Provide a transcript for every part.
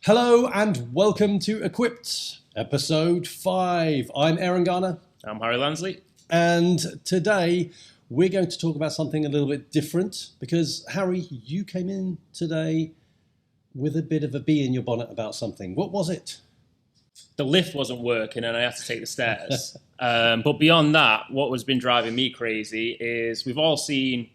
Hello and welcome to Equipped, episode 5. I'm Aaron Garner. I'm Harry Lansley. And today we're going to talk about something a little bit different because, Harry, you came in today with a bit of a bee in your bonnet about something. What was it? The lift wasn't working and I had to take the stairs. But beyond that, what has been driving me crazy is we've all seen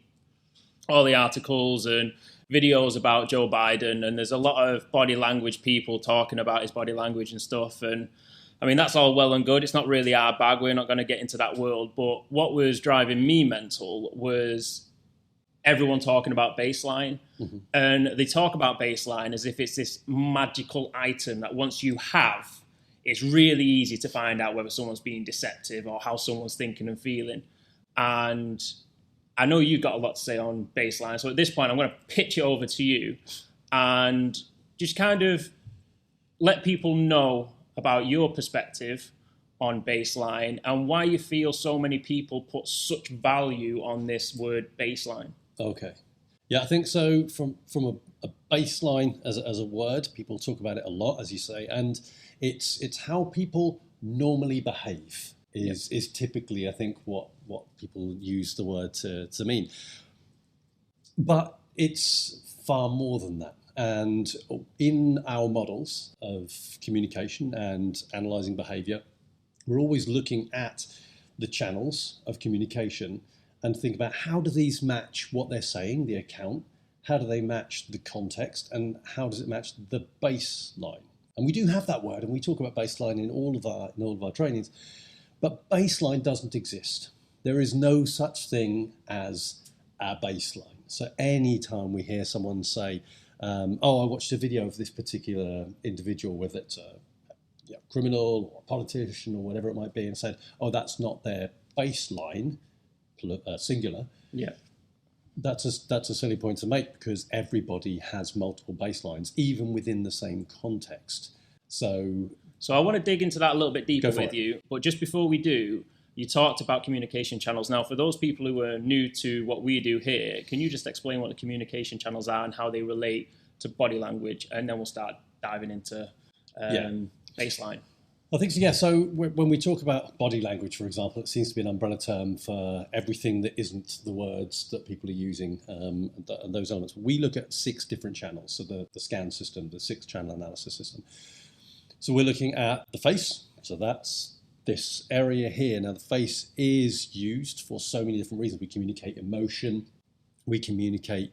all the articles and videos about Joe Biden, and there's a lot of body language people talking about his body language and stuff. And I mean, that's all well and good. It's not really our bag. We're not going to get into that world. But what was driving me mental was everyone talking about baseline. Mm-hmm. And they talk about baseline as if it's this magical item that once you have, it's really easy to find out whether someone's being deceptive or how someone's thinking and feeling. And I know you've got a lot to say on baseline. So at this point, I'm going to pitch it over to you and just kind of let people know about your perspective on baseline and why you feel so many people put such value on this word baseline. Okay. Yeah, I think so. From a baseline as a word, people talk about it a lot, as you say, and it's how people normally behave. Is typically, I think, what people use the word to mean. But it's far more than that. And in our models of communication and analysing behaviour, we're always looking at the channels of communication and think about how do these match what they're saying, the account, how do they match the context, and how does it match the baseline? And we do have that word, and we talk about baseline in all of our trainings. But baseline doesn't exist. There is no such thing as a baseline. So any time we hear someone say, I watched a video of this particular individual, whether it's a criminal or a politician or whatever it might be, and said, that's not their baseline, singular. Yeah. That's a silly point to make because everybody has multiple baselines, even within the same context. So I want to dig into that a little bit deeper with you. But just before we do, you talked about communication channels. Now, for those people who are new to what we do here, can you just explain what the communication channels are and how they relate to body language? And then we'll start diving into baseline. I think so, yeah. So when we talk about body language, for example, it seems to be an umbrella term for everything that isn't the words that people are using and those elements. We look at 6 different channels. So the SCAN system, the 6-channel analysis system. So we're looking at the face. So that's this area here. Now, the face is used for so many different reasons. We communicate emotion. We communicate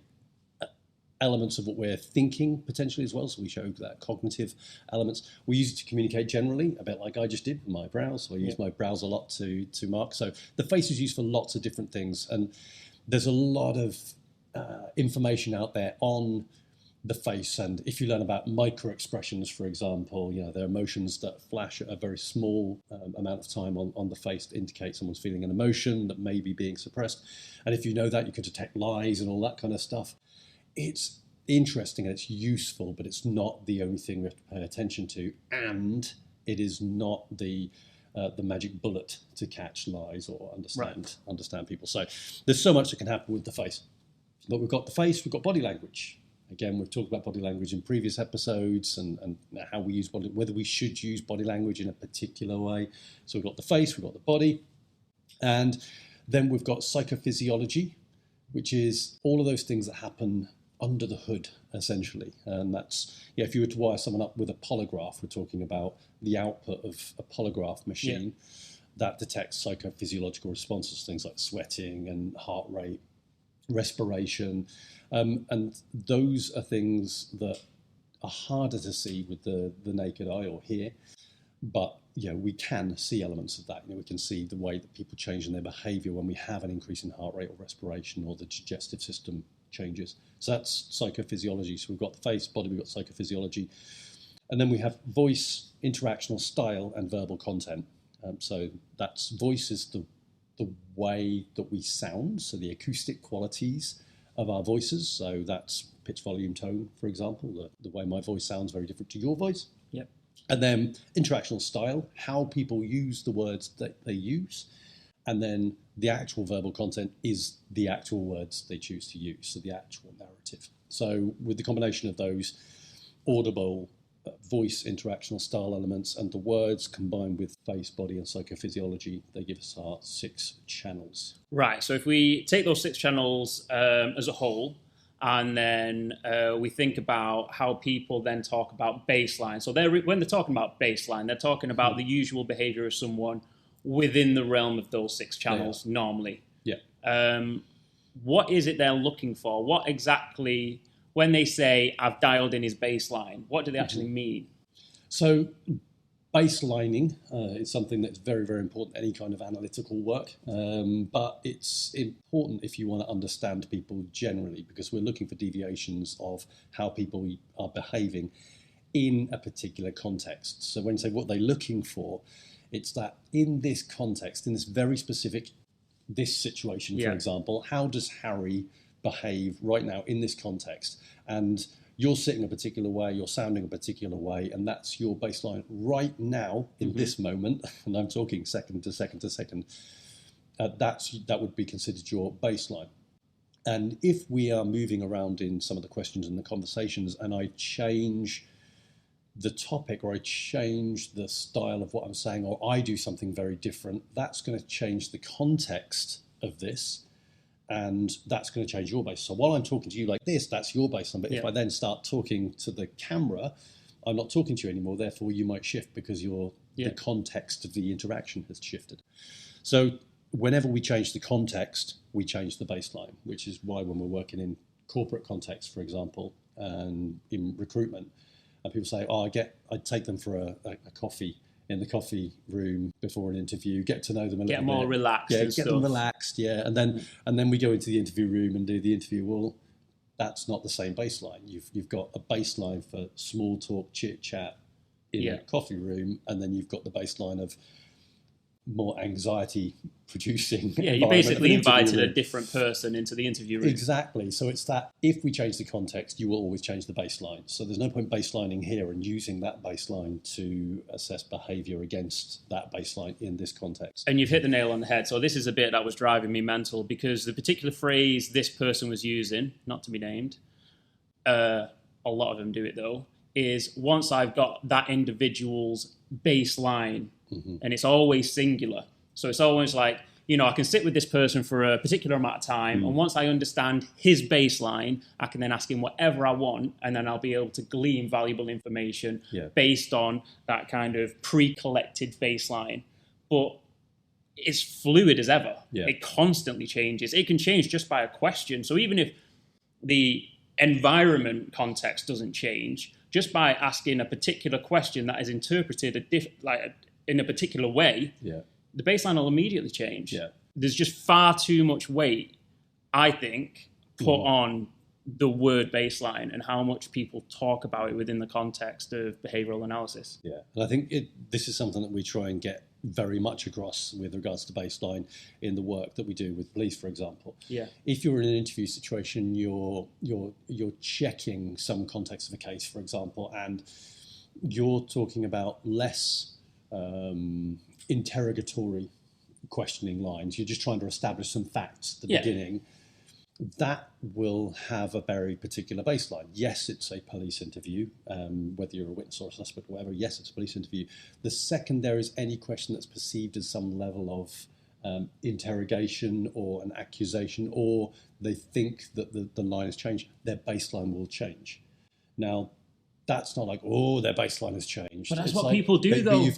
elements of what we're thinking potentially as well. So we show that cognitive elements. We use it to communicate generally, a bit like I just did with my brows. So I use my brows a lot to mark. So the face is used for lots of different things. And there's a lot of information out there on the face, and if you learn about micro expressions, for example, there are emotions that flash at a very small amount of time on the face to indicate someone's feeling an emotion that may be being suppressed. And if you know that, you can detect lies and all that kind of stuff. It's interesting and it's useful, but it's not the only thing we have to pay attention to, and it is not the magic bullet to catch lies or understand people. So there's so much that can happen with the face. But we've got the face, we've got body language. Again, we've talked about body language in previous episodes and how we use whether we should use body language in a particular way. So we've got the face, we've got the body, and then we've got psychophysiology, which is all of those things that happen under the hood, essentially. And that's, if you were to wire someone up with a polygraph, we're talking about the output of a polygraph machine that detects psychophysiological responses, things like sweating and heart rate, respiration, and those are things that are harder to see with the naked eye or hear, but we can see elements of that. We can see the way that people change in their behaviour when we have an increase in heart rate or respiration or the digestive system changes. So that's psychophysiology. So we've got the face, body, we've got psychophysiology, and then we have voice, interactional style, and verbal content. So that's voice is the way that we sound, so the acoustic qualities of our voices. So that's pitch, volume, tone, for example. The way my voice sounds very different to your voice. Yep. And then interactional style, how people use the words that they use. And then the actual verbal content is the actual words they choose to use, so the actual narrative. So with the combination of those, audible, voice, interactional style elements, and the words combined with face, body, and psychophysiology. They give us our 6 channels. Right. So if we take those 6 channels as a whole, and then we think about how people then talk about baseline. So when they're talking about baseline, they're talking about the usual behavior of someone within the realm of those 6 channels normally. Yeah. What is it they're looking for? What exactly, when they say, I've dialed in his baseline, what do they actually mean? So baselining is something that's very, very important in any kind of analytical work. But it's important if you want to understand people generally, because we're looking for deviations of how people are behaving in a particular context. So when you say what they're looking for, it's that in this context, in this very specific, this situation, for example, how does Harry behave right now in this context? And you're sitting a particular way, you're sounding a particular way, and that's your baseline right now in this moment. And I'm talking second to second to second. That would be considered your baseline. And if we are moving around in some of the questions and the conversations, and I change the topic, or I change the style of what I'm saying, or I do something very different, that's going to change the context of this, and that's going to change your baseline. So while I'm talking to you like this, that's your baseline. But if I then start talking to the camera, I'm not talking to you anymore. Therefore, you might shift because the context of the interaction has shifted. So whenever we change the context, we change the baseline, which is why when we're working in corporate context, for example, and in recruitment, and people say, I take them for a coffee in the coffee room before an interview, get to know them a little bit. Get more relaxed. Yeah, get them relaxed, and then we go into the interview room and do the interview. Well, that's not the same baseline. You've got a baseline for small talk, chit chat in a coffee room, and then you've got the baseline of more anxiety producing. Yeah, you basically invited a different person into the interview room. Exactly. So it's that if we change the context, you will always change the baseline. So there's no point baselining here and using that baseline to assess behavior against that baseline in this context. And you've hit the nail on the head. So this is a bit that was driving me mental, because the particular phrase this person was using, not to be named, a lot of them do it though, is once I've got that individual's baseline, and it's always singular. So it's always like, I can sit with this person for a particular amount of time, and once I understand his baseline, I can then ask him whatever I want, and then I'll be able to glean valuable information based on that kind of pre-collected baseline. But it's fluid as ever. Yeah. It constantly changes. It can change just by a question. So even if the environment context doesn't change, just by asking a particular question that is interpreted in a particular way, the baseline will immediately change. Yeah. There's just far too much weight, I think, put on the word baseline and how much people talk about it within the context of behavioral analysis. Yeah, and I think this is something that we try and get very much across with regards to baseline in the work that we do with police, for example. Yeah. If you're in an interview situation, you're checking some context of a case, for example, and you're talking about less interrogatory questioning lines. You're just trying to establish some facts at the beginning. That will have a very particular baseline. Yes, it's a police interview, whether you're a witness or a suspect or whatever. Yes, it's a police interview. The second there is any question that's perceived as some level of interrogation or an accusation, or they think that the line has changed, their baseline will change. Now, that's not like, their baseline has changed. But that's what people do, though.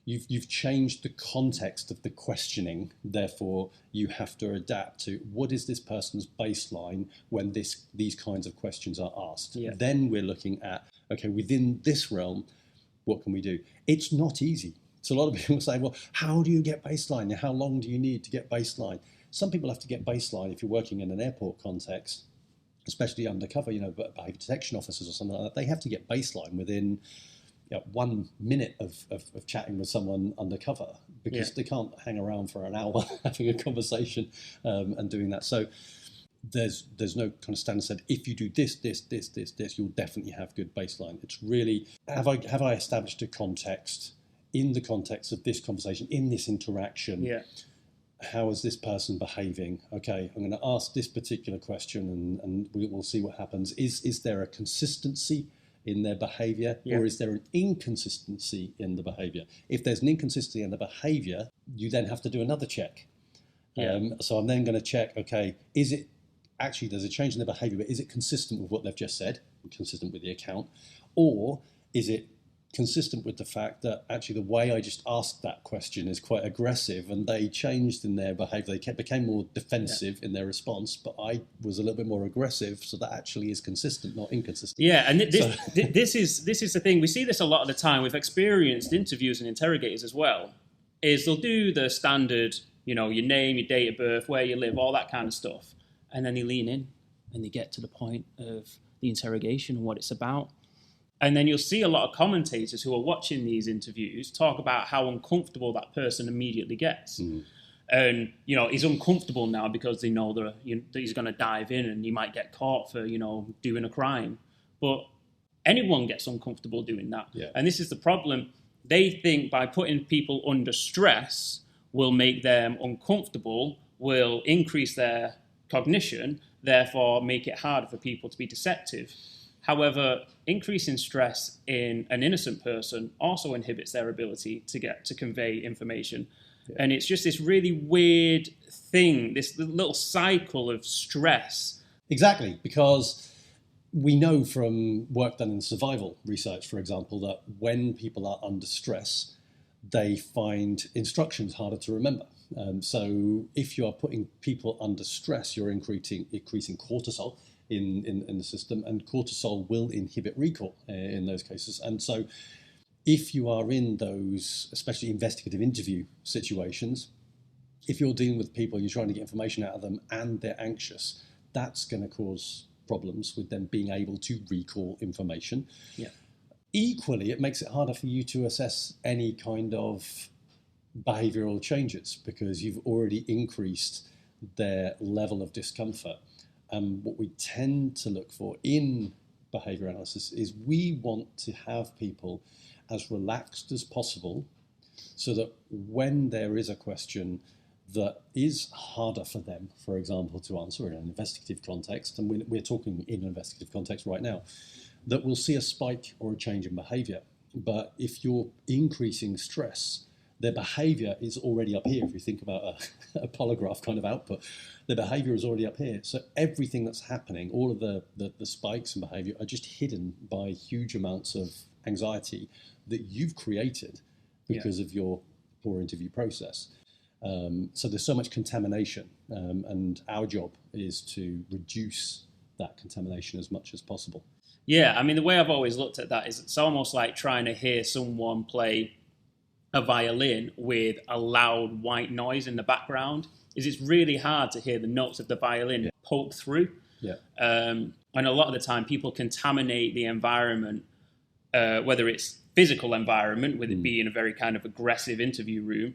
You've changed the context of the questioning, therefore you have to adapt to what is this person's baseline when these kinds of questions are asked. Yeah. Then we're looking at, okay, within this realm, what can we do? It's not easy. So a lot of people say, well, how do you get baseline? How long do you need to get baseline? Some people have to get baseline if you're working in an airport context, especially undercover, behavior detection officers or something like that. They have to get baseline within 1 minute of chatting with someone undercover, because they can't hang around for an hour having a conversation and doing that. So there's no kind of standard said, if you do this, you'll definitely have good baseline. It's really, have I established a context in the context of this conversation, in this interaction? Yeah. How is this person behaving? Okay, I'm going to ask this particular question and we'll see what happens. Is there a consistency in their behavior, or is there an inconsistency in the behavior? If there's an inconsistency in the behavior, you then have to do another check. So I'm then going to check, okay, is it actually, there's a change in the behavior, but is it consistent with what they've just said, consistent with the account, or is it consistent with the fact that actually the way I just asked that question is quite aggressive and they changed in their behavior, they became more defensive in their response, but I was a little bit more aggressive, so that actually is consistent, not inconsistent. Yeah, and this is the thing. We see this a lot of the time with experienced interviewers and interrogators as well, is they'll do the standard, you know, your name, your date of birth, where you live, all that kind of stuff, and then they lean in and they get to the point of the interrogation and what it's about. And then you'll see a lot of commentators who are watching these interviews talk about how uncomfortable that person immediately gets. And, you know, he's uncomfortable now because they know that he's going to dive in and he might get caught for, you know, doing a crime. But anyone gets uncomfortable doing that. And this is the problem. They think by putting people under stress will make them uncomfortable, will increase their cognition, therefore make it harder for people to be deceptive. However, increasing stress in an innocent person also inhibits their ability to convey information. And it's just this really weird thing, this little cycle of stress. Exactly, because we know from work done in survival research, for example, that when people are under stress, they find instructions harder to remember. So if you are putting people under stress, you're increasing cortisol in the system, and cortisol will inhibit recall in those cases. And so if you are in those, especially investigative interview situations, if you're dealing with people, you're trying to get information out of them and they're anxious, that's going to cause problems with them being able to recall information. Equally, it makes it harder for you to assess any kind of behavioral changes because you've already increased their level of discomfort. And what we tend to look for in behavior analysis is we want to have people as relaxed as possible so that when there is a question that is harder for them, for example, to answer in an investigative context, and we're talking in an investigative context right now, that we'll see a spike or a change in behavior. But if you're increasing stress, their behavior is already up here. If you think about a polygraph kind of output, the behavior is already up here. So everything that's happening, all of the spikes in behavior are just hidden by huge amounts of anxiety that you've created because of your poor interview process. So there's so much contamination, and our job is to reduce that contamination as much as possible. Yeah, I mean, the way I've always looked at that is it's almost like trying to hear someone play a violin with a loud white noise in the background. It's really hard to hear the notes of the violin poke through. And a lot of the time people contaminate the environment, whether it's physical environment, with it being a very kind of aggressive interview room,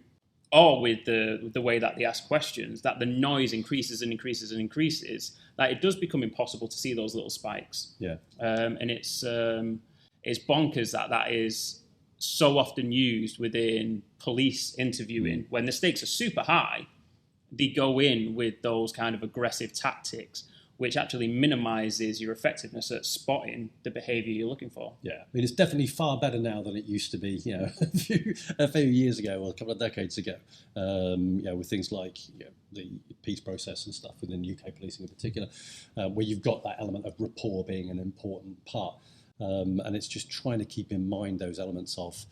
or with the way that they ask questions, that the noise increases and increases and increases, that it does become impossible to see those little spikes. And it's bonkers that is so often used within police interviewing. When the stakes are super high, they go in with those kind of aggressive tactics, which actually minimizes your effectiveness at spotting the behavior you're looking for. I mean, it's definitely far better now than it used to be, a few years ago or a couple of decades ago, with things like the peace process and stuff within UK policing in particular, where you've got that element of rapport being an important part. And it's just trying to keep in mind those elements of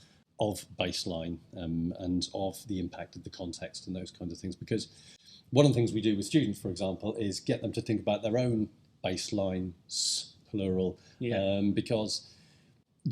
baseline and of the impact of the context and those kinds of things. Because one of the things we do with students, for example, is get them to think about their own baselines, plural, because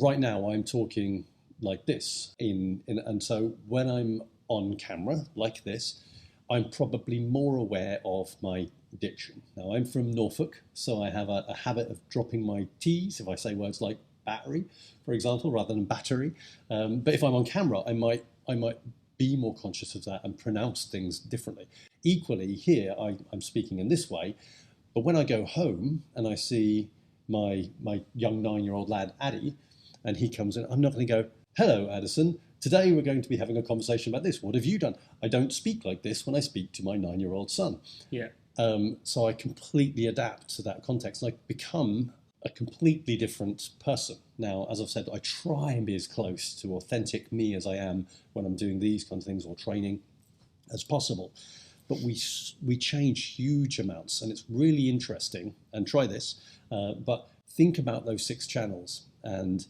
right now I'm talking like this. And so when I'm on camera like this, I'm probably more aware of my diction. Now, I'm from Norfolk, so I have a habit of dropping my T's if I say words like battery, for example, rather than battery. But if I'm on camera, I might be more conscious of that and pronounce things differently. Equally, here, I'm speaking in this way, but when I go home and I see my young 9-year-old lad, Addy, and he comes in, I'm not going to go, "Hello, Addison. Today we're going to be having a conversation about this. What have you done?" I don't speak like this when I speak to my 9-year-old son. So I completely adapt to that context. And I become a completely different person. Now, as I've said, I try and be as close to authentic me as I am when I'm doing these kinds of things or training as possible. But we change huge amounts, and it's really interesting. And try this, but think about those 6 channels, and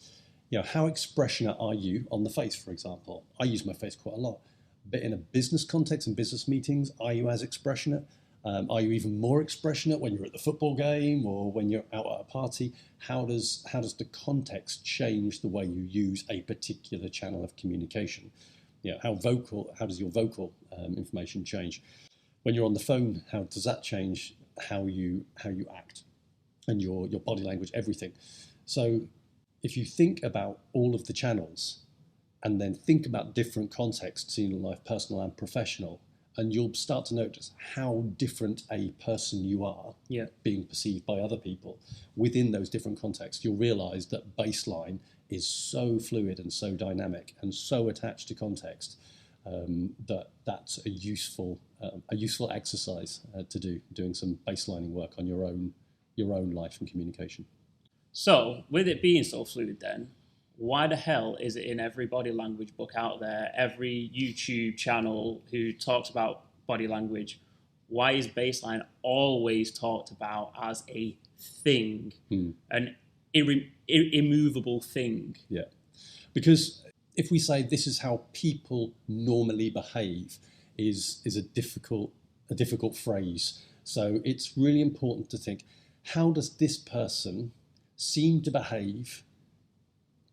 how expressionate are you on the face, for example? I use my face quite a lot, but in a business context and business meetings, are you as expressionate? Are you even more expressionate when you're at the football game or when you're out at a party? How does the context change the way you use a particular channel of communication? How does your vocal information change? When you're on the phone, how does that change how you act and your body language, everything? So if you think about all of the channels and then think about different contexts in your life, personal and professional, and you'll start to notice how different a person you are being perceived by other people within those different contexts. You'll realize that baseline is so fluid and so dynamic and so attached to context that's a useful exercise to do, doing some baselining work on your own life and communication. So, with it being so fluid then, why the hell is it in every body language book out there, every YouTube channel who talks about body language? Why is baseline always talked about as a thing, an immovable thing? Yeah, because if we say this is how people normally behave, is a difficult phrase. So it's really important to think, how does this person seem to behave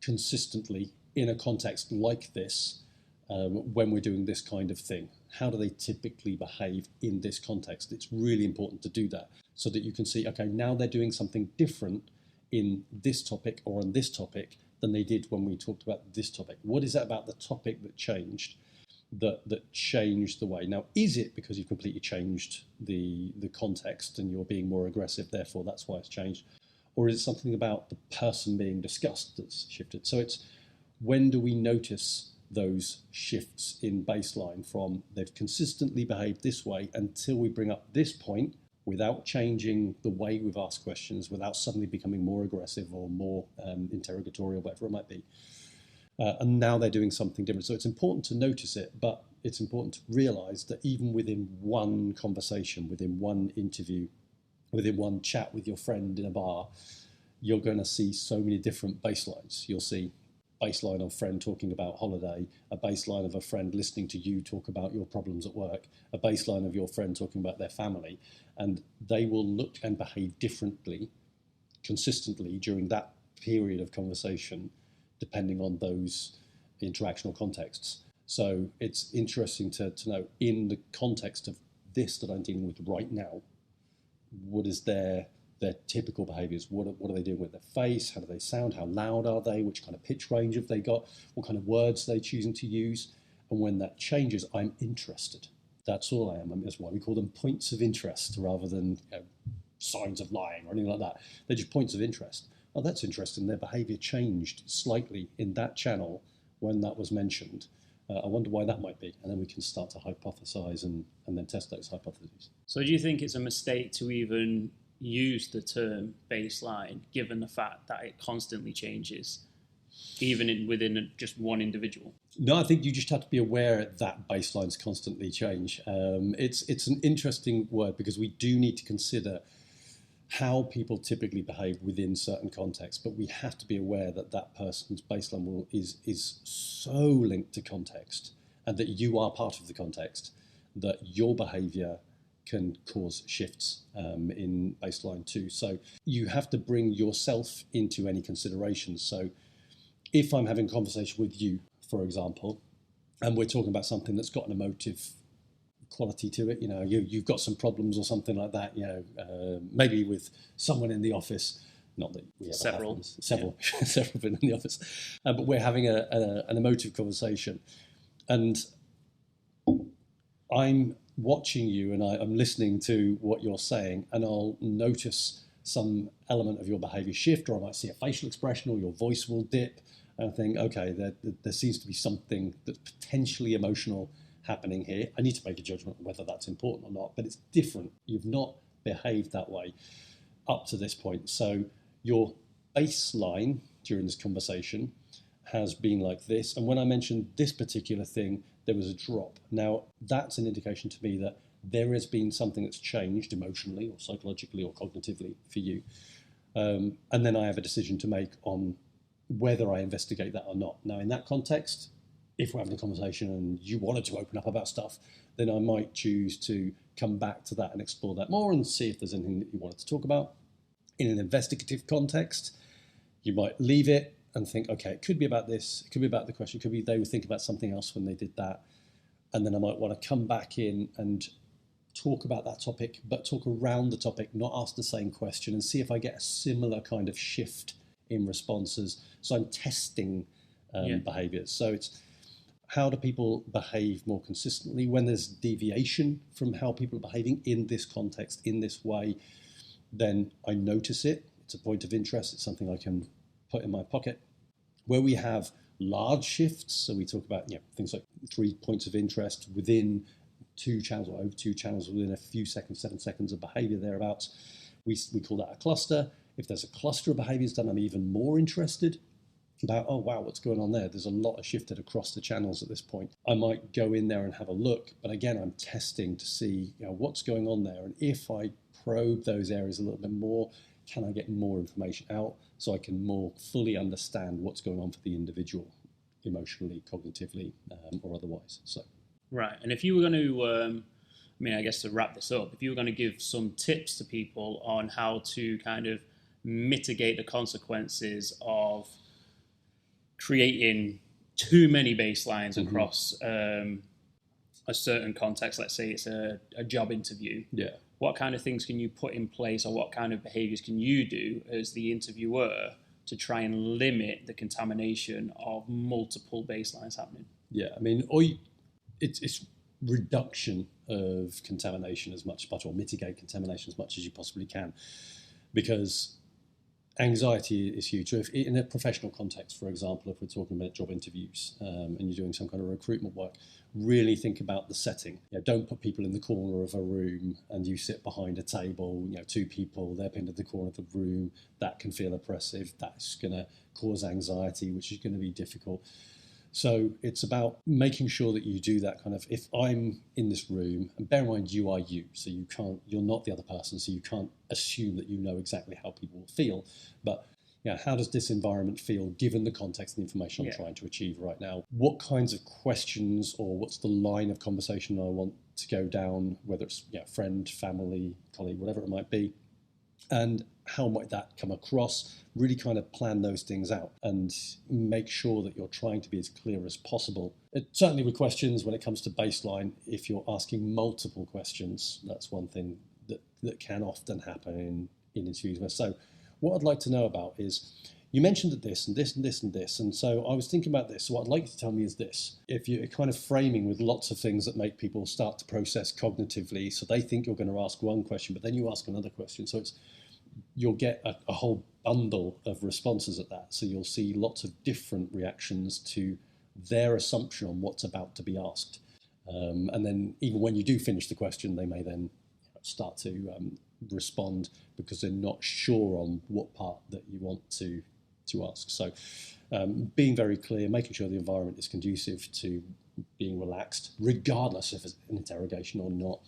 consistently in a context like this when we're doing this kind of thing? How do they typically behave in this context? It's really important to do that so that you can see, okay, now they're doing something different in this topic or on this topic than they did when we talked about this topic. What is it about the topic that changed, that changed the way? Now, is it because you've completely changed the context and you're being more aggressive, therefore that's why it's changed? Or is it something about the person being discussed that's shifted? So it's, when do we notice those shifts in baseline from they've consistently behaved this way until we bring up this point without changing the way we've asked questions, without suddenly becoming more aggressive or more interrogatorial, whatever it might be. And now they're doing something different. So it's important to notice it, but it's important to realize that even within one conversation, within one interview, within one chat with your friend in a bar, you're going to see so many different baselines. You'll see baseline of a friend talking about holiday, a baseline of a friend listening to you talk about your problems at work, a baseline of your friend talking about their family, and they will look and behave differently consistently during that period of conversation depending on those interactional contexts. So it's interesting to know, in the context of this that I'm dealing with right now, what is their typical behaviours? What are they doing with their face? How do they sound? How loud are they? Which kind of pitch range have they got? What kind of words are they choosing to use? And when that changes, I'm interested. That's all I am. I mean, that's why we call them points of interest rather than signs of lying or anything like that. They're just points of interest. Oh, that's interesting. Their behaviour changed slightly in that channel when that was mentioned. I wonder why that might be. And then we can start to hypothesize and then test those hypotheses. So do you think it's a mistake to even use the term baseline, given the fact that it constantly changes, even within just one individual? No, I think you just have to be aware that baselines constantly change. It's an interesting word because we do need to consider how people typically behave within certain contexts, but we have to be aware that that person's baseline is so linked to context, and that you are part of the context, that your behavior can cause shifts in baseline too. So you have to bring yourself into any considerations. So if I'm having a conversation with you, for example, and we're talking about something that's got an emotive quality to it, you've got some problems or something like that, maybe with someone in the office, not that we ever several people in the office, but we're having an emotive conversation, and I'm watching you and I'm listening to what you're saying, and I'll notice some element of your behavior shift, or I might see a facial expression, or your voice will dip, and I think, okay, there seems to be something that's potentially emotional happening here. I need to make a judgment on whether that's important or not, but it's different. You've not behaved that way up to this point. So your baseline during this conversation has been like this. And when I mentioned this particular thing, there was a drop. Now, that's an indication to me that there has been something that's changed emotionally or psychologically or cognitively for you. And then I have a decision to make on whether I investigate that or not. Now, in that context, if we're having a conversation and you wanted to open up about stuff, then I might choose to come back to that and explore that more and see if there's anything that you wanted to talk about. In an investigative context, you might leave it and think, okay, it could be about this, it could be about the question, it could be they would think about something else when they did that. And then I might want to come back in and talk about that topic, but talk around the topic, not ask the same question, and see if I get a similar kind of shift in responses. So I'm testing behaviours. So it's how do people behave more consistently when there's deviation from how people are behaving in this context, in this way, then I notice it. It's a point of interest. It's something I can put in my pocket. Where we have large shifts, so we talk about things like 3 points of interest within 2 channels or over 2 channels within a few seconds, 7 seconds of behavior thereabouts, we call that a cluster. If there's a cluster of behaviors, then I'm even more interested about, oh wow, what's going on there? There's a lot of shifted across the channels at this point. I might go in there and have a look, but again, I'm testing to see what's going on there. And if I probe those areas a little bit more, can I get more information out so I can more fully understand what's going on for the individual, emotionally, cognitively, or otherwise. So. Right. And if you were going to, I guess to wrap this up, if you were going to give some tips to people on how to kind of mitigate the consequences of creating too many baselines across a certain context, let's say it's a job interview. Yeah. What kind of things can you put in place, or what kind of behaviors can you do as the interviewer to try and limit the contamination of multiple baselines happening? Yeah, it's reduction of contamination as much, or mitigate contamination as much as you possibly can, because anxiety is huge. So if in a professional context, for example, if we're talking about job interviews and you're doing some kind of recruitment work, really think about the setting. Don't put people in the corner of a room and you sit behind a table, 2 people, they're pinned in the corner of the room. That can feel oppressive. That's going to cause anxiety, which is going to be difficult. So it's about making sure that you do that kind of, if I'm in this room, and bear in mind you are you, so you're not the other person, so you can't assume that you know exactly how people will feel, but how does this environment feel given the context and the information I'm trying to achieve right now? What kinds of questions, or what's the line of conversation I want to go down, whether it's friend, family, colleague, whatever it might be, and how might that come across? Really kind of plan those things out and make sure that you're trying to be as clear as possible. Certainly with questions, when it comes to baseline, if you're asking multiple questions, that's one thing that can often happen in interviews. So what I'd like to know about is, you mentioned that this and this and this and this, and so I was thinking about this. So what I'd like you to tell me is this. If you're kind of framing with lots of things that make people start to process cognitively, so they think you're going to ask one question, but then you ask another question. So you'll get a whole bundle of responses at that. So you'll see lots of different reactions to their assumption on what's about to be asked. And then even when you do finish the question, they may then start to respond because they're not sure on what part that you want to ask. So being very clear, making sure the environment is conducive to being relaxed, regardless if it's an interrogation or not.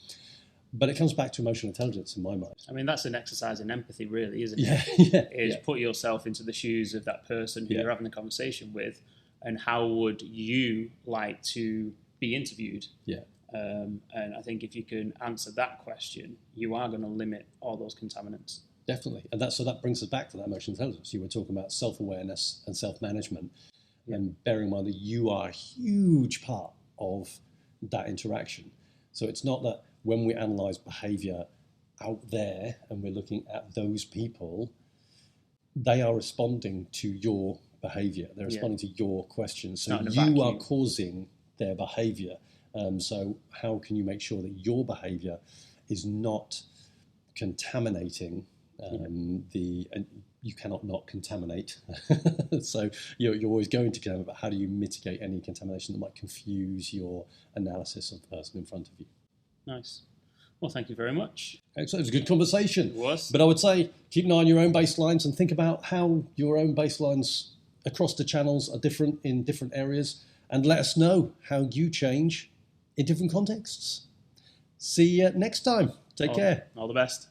But it comes back to emotional intelligence in my mind. That's an exercise in empathy, really, isn't it? Put yourself into the shoes of that person who you're having a conversation with, and how would you like to be interviewed? Yeah. And I think if you can answer that question, you are going to limit all those contaminants. Definitely. And that brings us back to that emotional intelligence. You were talking about self-awareness and self-management, and bearing in mind that you are a huge part of that interaction. So it's not that when we analyse behaviour out there and we're looking at those people, they are responding to your behaviour. They're responding to your questions. So you are causing their behaviour. So how can you make sure that your behaviour is not contaminating and you cannot not contaminate. So you're always going to contaminate, but how do you mitigate any contamination that might confuse your analysis of the person in front of you? Nice. Well, thank you very much. Excellent. It was a good conversation. It was. But I would say keep an eye on your own baselines and think about how your own baselines across the channels are different in different areas, and let us know how you change in different contexts. See you next time. Take care. All the best.